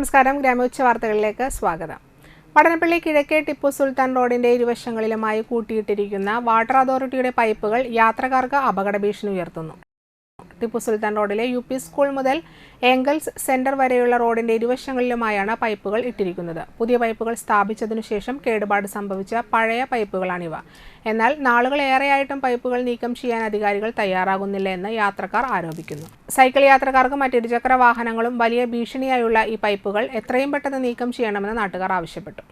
നമസ്കാരം. ഗ്രാമോച്ച വാർത്തകളിലേക്ക് സ്വാഗതം. വടനപ്പള്ളി കിഴക്കേ ടിപ്പു സുൽത്താൻ റോഡിന്റെ ഇരുവശങ്ങളിലുമായി കൂട്ടിയിട്ടിരിക്കുന്ന വാട്ടർ അതോറിറ്റിയുടെ പൈപ്പുകൾ യാത്രക്കാർക്ക് അപകട ഭീഷണി ഉയർത്തുന്നു. ടിപ്പു സുൽത്താൻ റോഡിലെ UP സ്കൂൾ മുതൽ ഏംഗൽസ് സെന്റർ വരെയുള്ള റോഡിന്റെ ഇരുവശങ്ങളിലുമായാണ് പൈപ്പുകൾ ഇട്ടിരിക്കുന്നത്. പുതിയ പൈപ്പുകൾ സ്ഥാപിച്ചതിനു ശേഷം കേടുപാട് സംഭവിച്ച പഴയ പൈപ്പുകളാണിവ. എന്നാൽ നാളുകളേറെയായിട്ടും പൈപ്പുകൾ നീക്കം ചെയ്യാൻ അധികാരികൾ തയ്യാറാകുന്നില്ല എന്ന് യാത്രക്കാർ ആരോപിക്കുന്നു. സൈക്കിൾ യാത്രക്കാർക്കും മറ്റിരുചക്ര വാഹനങ്ങളും വലിയ ഭീഷണിയായുള്ള ഈ പൈപ്പുകൾ എത്രയും പെട്ടെന്ന് നീക്കം ചെയ്യണമെന്ന് നാട്ടുകാർ ആവശ്യപ്പെട്ടു.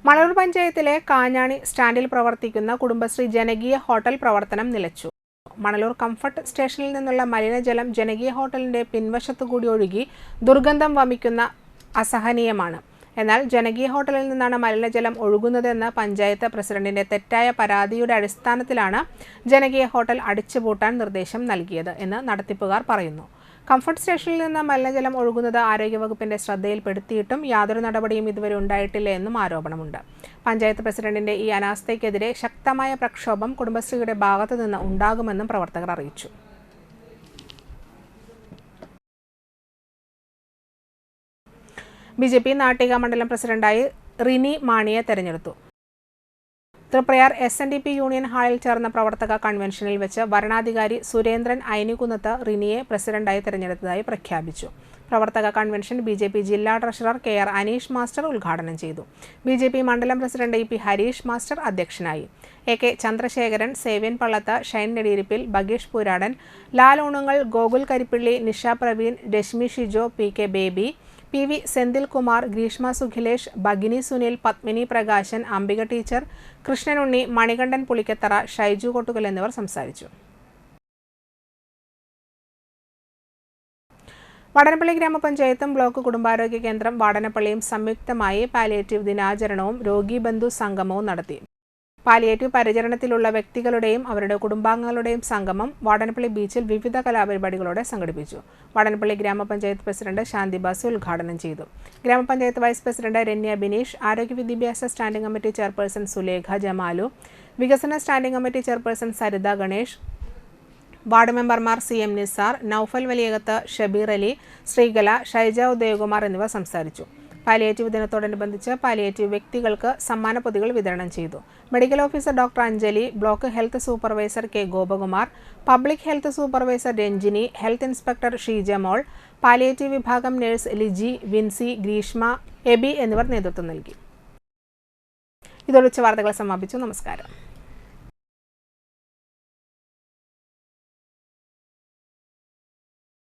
മണലൂർ പഞ്ചായത്തിലെ കാഞ്ഞാണി സ്റ്റാൻഡിൽ പ്രവർത്തിക്കുന്ന കുടുംബശ്രീ ജനകീയ ഹോട്ടൽ പ്രവർത്തനം നിലച്ചു. മണലൂർ കംഫർട്ട് സ്റ്റേഷനിൽ നിന്നുള്ള മലിനജലം ജനകീയ ഹോട്ടലിന്റെ പിൻവശത്തുകൂടി ഒഴുകി ദുർഗന്ധം വമിക്കുന്ന അസഹനീയമാണ്. എന്നാൽ ജനകീയ ഹോട്ടലിൽ നിന്നാണ് മലിനജലം ഒഴുകുന്നതെന്ന് പഞ്ചായത്ത് പ്രസിഡന്റിന്റെ തെറ്റായ പരാതിയുടെ അടിസ്ഥാനത്തിലാണ് ജനകീയ ഹോട്ടൽ അടിച്ചുപൂട്ടാൻ നിർദ്ദേശം നൽകിയത് എന്ന് നടത്തിപ്പുകാർ പറയുന്നു. കംഫർട്ട് സ്റ്റേഷനിൽ നിന്ന് മലിനജലം ഒഴുകുന്നത് ആരോഗ്യവകുപ്പിന്റെ ശ്രദ്ധയിൽപ്പെടുത്തിയിട്ടും യാതൊരു നടപടിയും ഇതുവരെ ഉണ്ടായിട്ടില്ല എന്നും ആരോപണമുണ്ട്. പഞ്ചായത്ത് പ്രസിഡന്റിന്റെ ഈ അനാസ്ഥയ്ക്കെതിരെ ശക്തമായ പ്രക്ഷോഭം കുടുംബശ്രീയുടെ ഭാഗത്തു നിന്ന് ഉണ്ടാകുമെന്നും പ്രവർത്തകർ അറിയിച്ചു. BJP നാട്ടിക മണ്ഡലം പ്രസിഡന്റായി റിനി മാണിയെ തെരഞ്ഞെടുത്തു. തൃപ്രയാർ SNDP യൂണിയൻ ഹാളിൽ ചേർന്ന പ്രവർത്തക കൺവെൻഷനിൽ വെച്ച് വരണാധികാരി സുരേന്ദ്രൻ ഐനികുന്നത്ത് റിനിയെ പ്രസിഡന്റായി തെരഞ്ഞെടുത്തതായി പ്രഖ്യാപിച്ചു. പ്രവർത്തക കൺവെൻഷൻ BJP ജില്ലാ ട്രഷറർ KR അനീഷ് മാസ്റ്റർ ഉദ്ഘാടനം ചെയ്തു. BJP മണ്ഡലം പ്രസിഡന്റ് EP ഹരീഷ് മാസ്റ്റർ അധ്യക്ഷനായി. AK Chandrasekharan, Sevyan Pallath, Shine Nediyirippil, Bageesh Pooradan, Lal Oonungal, Gokul Karippilly, Nisha Praveen, Reshmi Shijo, PK Baby, PV Senthil Kumar, Greeshma Sukhilesh, Bhagini Sunil, Padmini Prakashan, Ambika teacher, Krishnanunni, Manikandan Pulikkathara, Shaiju Kottukal എന്നിവർ സംസാരിച്ചു. വടനപ്പള്ളി ഗ്രാമപഞ്ചായത്തും ബ്ലോക്ക് കുടുംബാരോഗ്യ കേന്ദ്രം വാടനപ്പള്ളിയും സംയുക്തമായി പാലിയേറ്റീവ് ദിനാചരണവും രോഗീബന്ധു സംഗമവും നടത്തി. പാലിയേറ്റീവ് പരിചരണത്തിലുള്ള വ്യക്തികളുടെയും അവരുടെ കുടുംബാംഗങ്ങളുടെയും സംഗമം വാടനപ്പള്ളി ബീച്ചിൽ വിവിധ കലാപരിപാടികളോടെ സംഘടിപ്പിച്ചു. വാടനപ്പള്ളി ഗ്രാമപഞ്ചായത്ത് പ്രസിഡന്റ് ശാന്തി ബാസു ഉദ്ഘാടനം ചെയ്തു. ഗ്രാമപഞ്ചായത്ത് വൈസ് പ്രസിഡന്റ് രന്യ ബിനീഷ്, ആരോഗ്യ വിദ്യാഭ്യാസ standing committee chairperson Sulekha Jamalu, വികസന standing committee chairperson Saritha Ganesh, ward മെമ്പർമാർ CM നിസാർ, നൌഫൽ വലിയകത്ത്, ഷബീർ അലി, ശ്രീകല, ഷൈജ ഉദയകുമാർ എന്നിവർ സംസാരിച്ചു. പാലിയേറ്റീവ് ദിനത്തോടനുബന്ധിച്ച് പാലിയേറ്റീവ് വ്യക്തികൾക്ക് സമ്മാനപ്പൊതികൾ വിതരണം ചെയ്തു. Medical officer doctor Anjali, block health supervisor K Gopakumar, public health supervisor Ranjini, health inspector Sheejamol, palliative വിഭാഗം നഴ്സ് ലിജി, വിൻസി, ഗ്രീഷ്മ, എബി എന്നിവർ നേതൃത്വം നൽകി. ഇതോടെ വാർത്തകൾ സമാപിച്ചു. നമസ്കാരം.